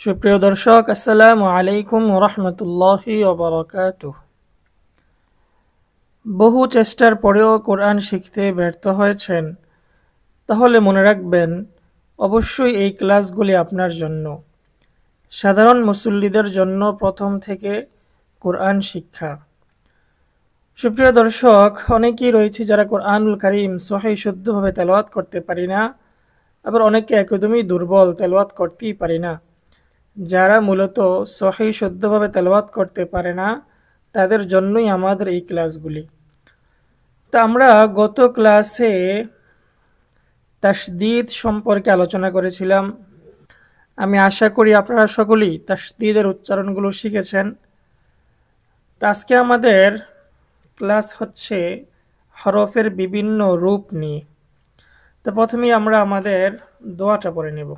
সুপ্রিয় দর্শক, আসসালামু আলাইকুম ওয়া রাহমাতুল্লাহি ওয়া বারাকাতুহু। বহু চেষ্টার পরেও কোরআন শিখতে ব্যর্থ হয়েছেন, তাহলে মনে রাখবেন অবশ্যই এই ক্লাসগুলি আপনার জন্য। সাধারণ মুসল্লিদের জন্য প্রথম থেকে কোরআন শিক্ষা। সুপ্রিয় দর্শক, অনেকেই রয়েছে যারা কোরআনুল কারীম সহিহ শুদ্ধভাবে তেলাওয়াত করতে পারি না, আবার অনেকে একদমই দুর্বল, তেলাওয়াত করতেই পারি না। যারা মূলত সহিহ শুদ্ধভাবে তেলাওয়াত করতে পারে না, তাদের জন্যই আমাদের এই ক্লাসগুলি। তা আমরা গত ক্লাসে তাসদীদ সম্পর্কে আলোচনা করেছিলাম। আমি আশা করি আপনারা সকলেই তাসদীদের উচ্চারণগুলো শিখেছেন। তা আজকে আমাদের ক্লাস হচ্ছে হরফের বিভিন্ন রূপ নিয়ে। তো প্রথমেই আমরা আমাদের দোয়াটা পড়ে নেব।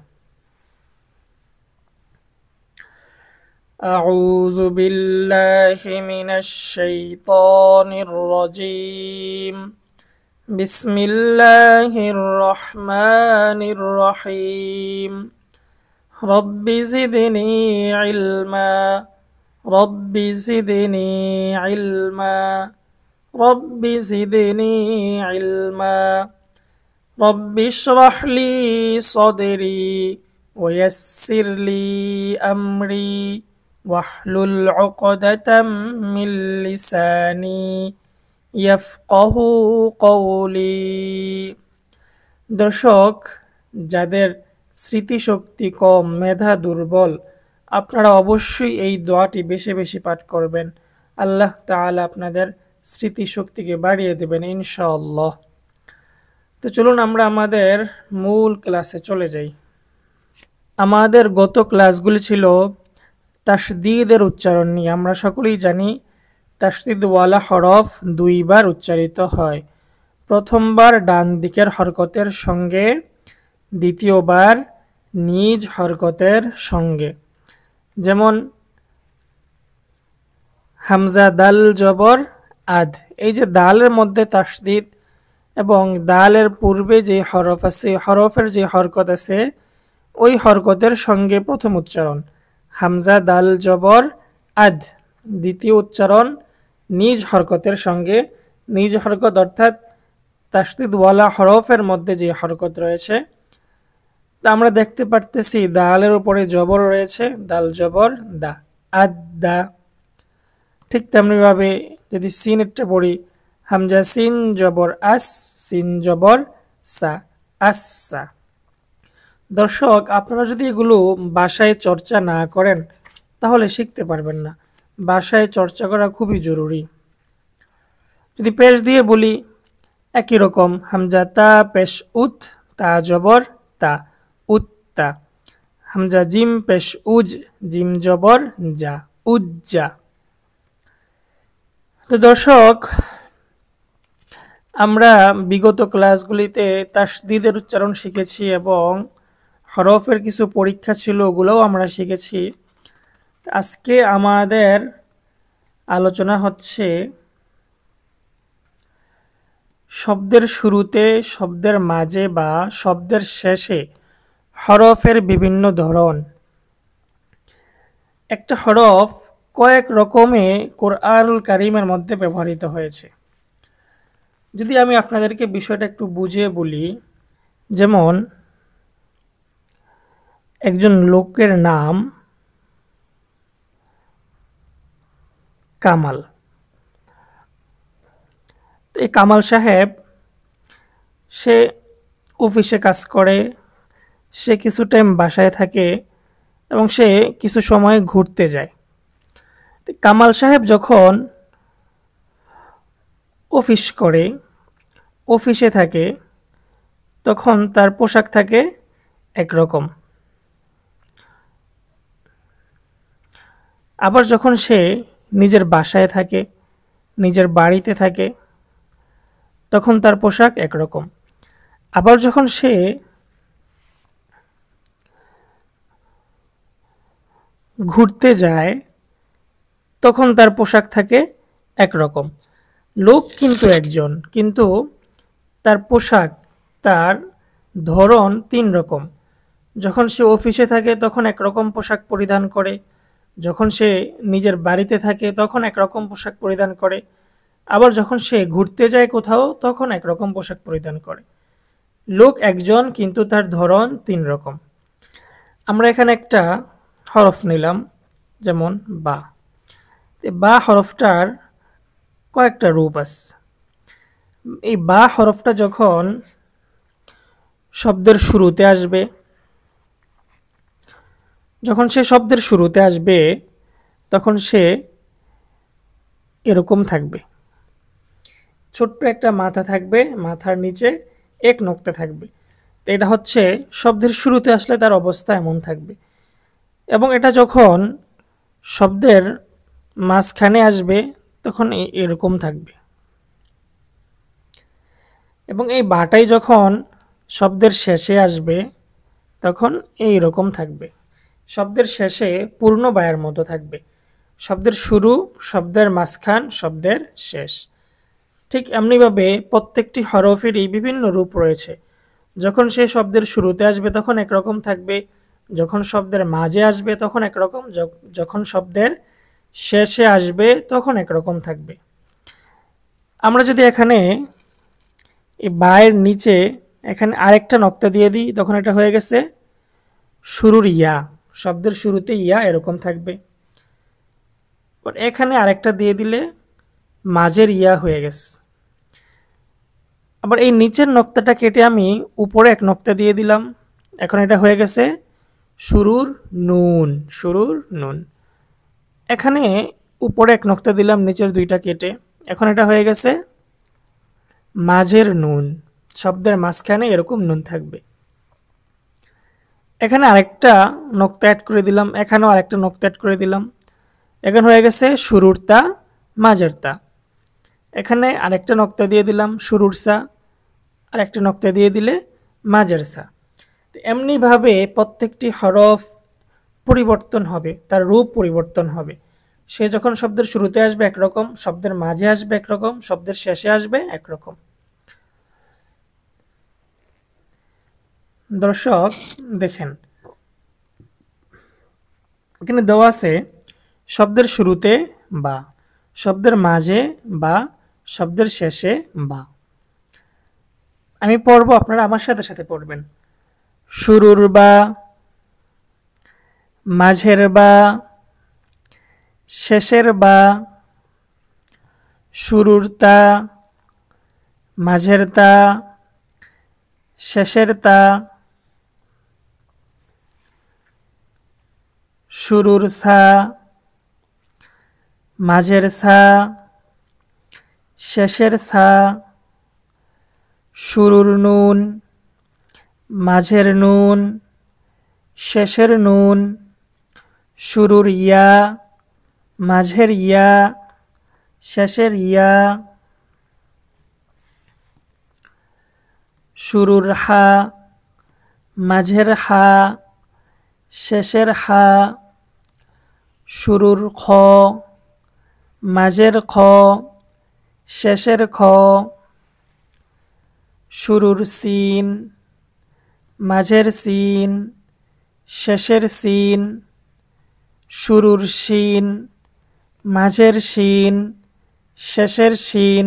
أعوذ بالله من الشيطان الرجيم. بسم الله الرحمن الرحيم. رب زدني علما. رب زدني علما. رب زدني علما. رب اشرح لي صدري ويسر لي أمري واحلل عقدة من لساني ইয়াফকাহু কওলি। দর্শক, যাদের স্মৃতিশক্তি কম, মেধা দুর্বল, আপনারা অবশ্যই এই দোয়াটি বেশি বেশি পাঠ করবেন। আল্লাহ তাআলা আপনাদের স্মৃতিশক্তিকে বাড়িয়ে দেবেন ইনশাআল্লাহ। তো চলুন আমরা আমাদের মূল ক্লাসে চলে যাই। আমাদের গত ক্লাসগুলি ছিল তাসদীদের উচ্চারণ নিয়ে। আমরা সকলেই জানি তাসদীদওয়ালা হরফ দুইবার উচ্চারিত হয়। প্রথমবার ডান দিকের হরকতের সঙ্গে, দ্বিতীয়বার নিজ হরকতের সঙ্গে। যেমন হামজা দাল জবর আদ, এই যে দালের মধ্যে তাসদীদ এবং দালের পূর্বে যে হরফ আছে, হরফের যে হরকত আছে, ওই হরকতের সঙ্গে প্রথম উচ্চারণ হামজা দাল জবর আদ। দ্বিতীয় উচ্চারণ নিজ হরকতের সঙ্গে, নিজ হরকত অর্থাৎ তাসদীদওয়ালা হরফের মধ্যে যে হরকত রয়েছে। তা আমরা দেখতে পারতেছি দালের উপরে জবর রয়েছে, দাল জবর দা, আদ দা। ঠিক তেমনিভাবে যদি সিনেরটা পড়ি, হামজা সিন জবর আস, সিন জবর সা, আসসা। দর্শক, আপনারা যদি এগুলো বাসায় চর্চা না করেন তাহলে শিখতে পারবেন না। বাসায় চর্চা করা খুবই জরুরি। যদি পেশ দিয়ে বলি, একই রকম হামজা তা পেশ উত, তা জবর তা, উত্তা। হামজা জিম পেশ উজ, জিম জবর যা, উজ্জা। তো দর্শক, আমরা বিগত ক্লাসগুলিতে তাসদীদের উচ্চারণ শিখেছি এবং হরফের কিছু পরীক্ষা ছিল, ওগুলোও আমরা শিখেছি। আজকে আমাদের আলোচনা হচ্ছে শব্দের শুরুতে, শব্দের মাঝে বা শব্দের শেষে হরফের বিভিন্ন ধরন। একটা হরফ কয়েক রকমে কোরআনুল কারীমের মধ্যে ব্যবহৃত হয়েছে। যদি আমি আপনাদেরকে বিষয়টা একটু বুঝিয়ে বলি, যেমন একজন লোকের নাম কামাল। এই কামাল সাহেব, সে অফিসে কাজ করে, সে কিছু টাইম বাসায় থাকে এবং সে কিছু সময় ঘুরতে যায়। কামাল সাহেব যখন অফিস করে, অফিসে থাকে, তখন তার পোশাক থাকে একরকম। আবার যখন সে নিজের বাসায় থাকে, নিজের বাড়িতে থাকে, তখন তার পোশাক একরকম। আবার যখন সে ঘুরতে যায়, তখন তার পোশাক থাকে একরকম। লোক কিন্তু একজন, কিন্তু তার পোশাক, তার ধরন তিন রকম। যখন সে অফিসে থাকে তখন একরকম পোশাক পরিধান করে, যখন সে নিজের বাড়িতে থাকে তখন একরকম পোশাক পরিধান করে, আবার যখন সে ঘুরতে যায় কোথাও তখন একরকম পোশাক পরিধান করে। লোক একজন কিন্তু তার ধরন তিন রকম। আমরা এখানে একটা হরফ নিলাম, যেমন বা। বা হরফটার কয়েকটা রূপ আছে। এই বা হরফটা যখন শব্দের শুরুতে আসবে, যখন সে শব্দের শুরুতে আসবে তখন সে এরকম থাকবে, ছোট্ট একটা মাথা থাকবে, মাথার নিচে এক নোক্তা থাকবে। তো এটা হচ্ছে শব্দের শুরুতে আসলে তার অবস্থা এমন থাকবে। এবং এটা যখন শব্দের মাঝখানে আসবে তখন এরকম থাকবে। এবং এই বাটাই যখন শব্দের শেষে আসবে তখন এই রকম থাকবে। শব্দের শেষে পূর্ণ বায়ের মতো থাকবে, শব্দের শুরু, শব্দের মাঝখান, শব্দের শেষ। ঠিক এমনিভাবে প্রত্যেকটি হরফেরই বিভিন্ন রূপ রয়েছে। যখন সে শব্দের শুরুতে আসবে তখন একরকম থাকবে, যখন শব্দের মাঝে আসবে তখন একরকম, যখন শব্দের শেষে আসবে তখন একরকম থাকবে। আমরা যদি এখানে এই বায়ের নিচে এখানে আরেকটা নক্তা দিয়ে দিই তখন এটা হয়ে গেছে শুরুর ইয়া, শব্দের শুরুতে ইয়া এরকম থাকবে। এখানে আরেকটা দিয়ে দিলে মাঝের ইয়া হয়ে গেছে। আবার এই নিচের নক্তাটা কেটে আমি উপরে এক নক্তা দিয়ে দিলাম, এখন এটা হয়ে গেছে শুরুর নুন, শুরুর নুন। এখানে উপরে এক নক্তা দিলাম নিচের দুইটা কেটে, এখন এটা হয়ে গেছে মাঝের নুন, শব্দের মাঝখানে এরকম নুন থাকবে। এখানে আরেকটা নক্তা অ্যাড করে দিলাম, এখানেও আরেকটা নক্তা অ্যাড করে দিলাম, এখন হয়ে গেছে শুরুর তা, মাঝের তা। এখানে আরেকটা নক্তা দিয়ে দিলাম শুরুর সা, আর একটা নক্তা দিয়ে দিলে মাঝের সা। এমনিভাবে প্রত্যেকটি হরফ পরিবর্তন হবে, তার রূপ পরিবর্তন হবে। সে যখন শব্দের শুরুতে আসবে একরকম, শব্দের মাঝে আসবে একরকম, শব্দের শেষে আসবে একরকম। দর্শক দেখেন, এখানে দেওয়া আছে শব্দের শুরুতে বা, শব্দের মাঝে বা, শব্দের শেষে বা। আমি পড়ব, আপনারা আমার সাথে সাথে পড়বেন। শুরুর বা, মাঝের বা, শেষের বা, শুরুর তা, মাঝের তা, শেষের তা, শুরুর সা, মাঝের সা, শেষের সা, শুরুর নুন, মাঝের নুন, শেষের নুন, শুরুর ইয়া, মাঝের ইয়া, শেষের ইয়া, শুরুর হা, মাঝের হা, শেষের হা, শুরুর খ, মাঝের খ, শেষের খ, শুরুর সিন, মাঝের সিন, শেষের সিন, শুরুর শিন, মাঝের শিন, শেষের শিন,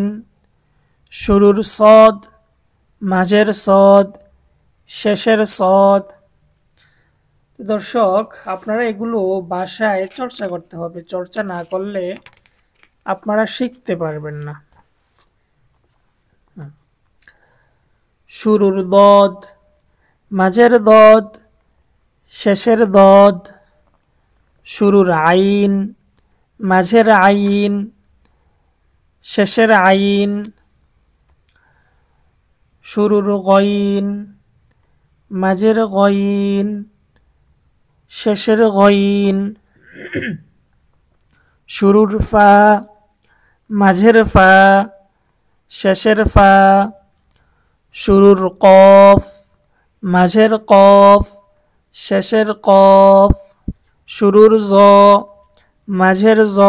শুরুর সদ, মাঝের সদ, শেষের সদ। দর্শক আপনারা এগুলো বাসায় চর্চা করতে হবে, চর্চা না করলে আপনারা শিখতে পারবেন না। শুরুর দদ, মাঝের দদ, শেষের দদ, শুরুর আইন, মাঝের আইন, শেষের আইন, শুরুর গইন, মাঝের গইন, শেষের গইন, শুরুর ফা, মাঝের ফা, শেষের ফা, শুরুর কফ, মাঝের কফ, শেষের কফ, শুরুর জ, মাঝের জ,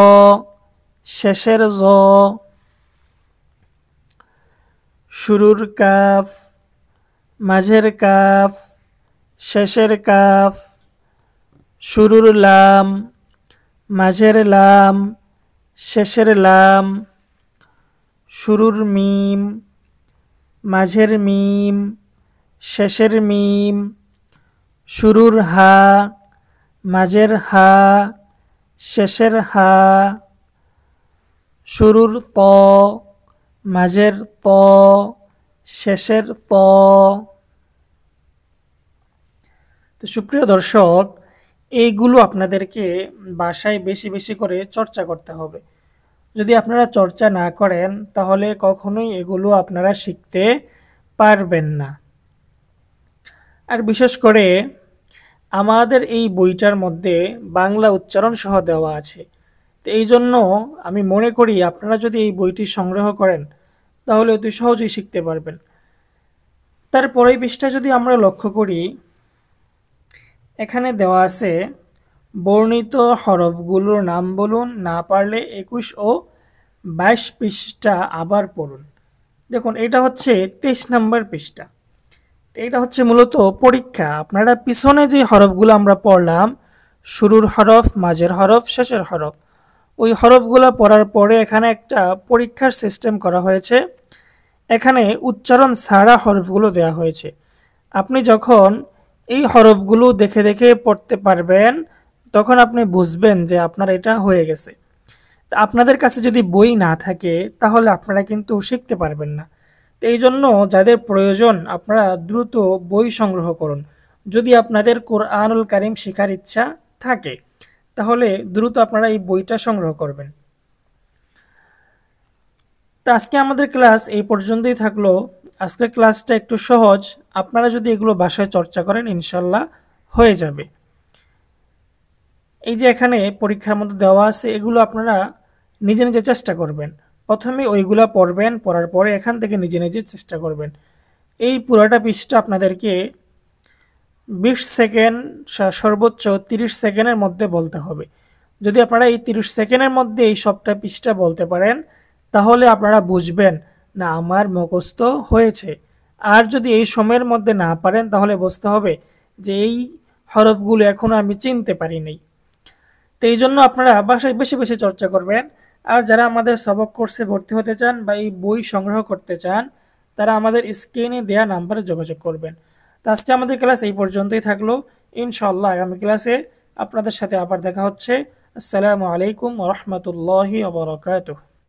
শেষের জ, শুরুর কাফ, মাঝের কাফ, শেষের কাফ, শুরুর লাম, মাঝের লাম, শেষের লাম, শুরুর মিম, মাঝের মিম, শেষের মিম, শুরুর হা, মাঝের হা, শেষের হা, শুরুর ত, মাঝের ত, শেষের ত। তো সুপ্রিয় দর্শক, এইগুলো আপনাদেরকে বাসায় বেশি বেশি করে চর্চা করতে হবে। যদি আপনারা চর্চা না করেন তাহলে কখনোই এগুলো আপনারা শিখতে পারবেন না। আর বিশেষ করে আমাদের এই বইটার মধ্যে বাংলা উচ্চারণ সহ দেওয়া আছে। তো এই জন্য আমি মনে করি আপনারা যদি এই বইটি সংগ্রহ করেন তাহলে অতি সহজেই শিখতে পারবেন। তারপরের পৃষ্ঠা যদি আমরা লক্ষ্য করি, এখানে দেওয়া আছে বর্ণিত হরফগুলোর নাম বলুন, না পারলে 21 ও 22 পৃষ্ঠা আবার পড়ুন। দেখুন এটা হচ্ছে 23 নম্বর পৃষ্ঠা। এটা হচ্ছে মূলত পরীক্ষা। আপনারা পিছনে যে হরফগুলো আমরা পড়লাম, শুরুর হরফ, মাঝের হরফ, শেষের হরফ, ওই হরফগুলো পড়ার পরে এখানে একটা পরীক্ষার সিস্টেম করা হয়েছে। এখানে উচ্চারণ ছাড়া হরফগুলো দেওয়া হয়েছে। আপনি যখন এই হরফগুলো দেখে দেখে পড়তে পারবেন তখন আপনি বুঝবেন যে আপনার এটা হয়ে গেছে। আপনাদের কাছে যদি বই না থাকে তাহলে আপনারা কিন্তু শিখতে পারবেন না। তো এই জন্য যাদের প্রয়োজন আপনারা দ্রুত বই সংগ্রহ করুন। যদি আপনাদের কোরআনুল কারীম শেখার ইচ্ছা থাকে তাহলে দ্রুত আপনারা এই বইটা সংগ্রহ করবেন। তো আজকে আমাদের ক্লাস এই পর্যন্তই থাকলো। আজকের ক্লাসটা একটু সহজ, আপনারা যদি এগুলো বাসায় চর্চা করেন ইনশাল্লাহ হয়ে যাবে। এই যে এখানে পরীক্ষার মধ্যে দেওয়া আছে, এগুলো আপনারা নিজে নিজে চেষ্টা করবেন। প্রথমে ওইগুলা পড়বেন, পড়ার পরে এখান থেকে নিজে নিজে চেষ্টা করবেন। এই পুরোটা পৃষ্ঠা আপনাদেরকে 20 সেকেন্ড সর্বোচ্চ 30 সেকেন্ডের মধ্যে বলতে হবে। যদি আপনারা এই 30 সেকেন্ডের মধ্যে এই সবটা পৃষ্ঠা বলতে পারেন তাহলে আপনারা বুঝবেন না আমার মুখস্থ হয়েছে। আর যদি এই সময়ের মধ্যে না পারেন তাহলে বুঝতে হবে যে এই হরফগুলো এখনো আমি চিনতে পারিনি। তো এই জন্য আপনারা বাসায় বেশি বেশি চর্চা করবেন। আর যারা আমাদের সবক কোর্সে ভর্তি হতে চান বা এই বই সংগ্রহ করতে চান তারা আমাদের স্ক্রিনে দেওয়া নাম্বারে যোগাযোগ করবেন। তো আজকে আমাদের ক্লাস এই পর্যন্তই থাকলো। ইনশাআল্লাহ আগামী ক্লাসে আপনাদের সাথে আবার দেখা হচ্ছে। আসসালামু আলাইকুম ওয়া রাহমাতুল্লাহি ওয়া বারাকাতুহু।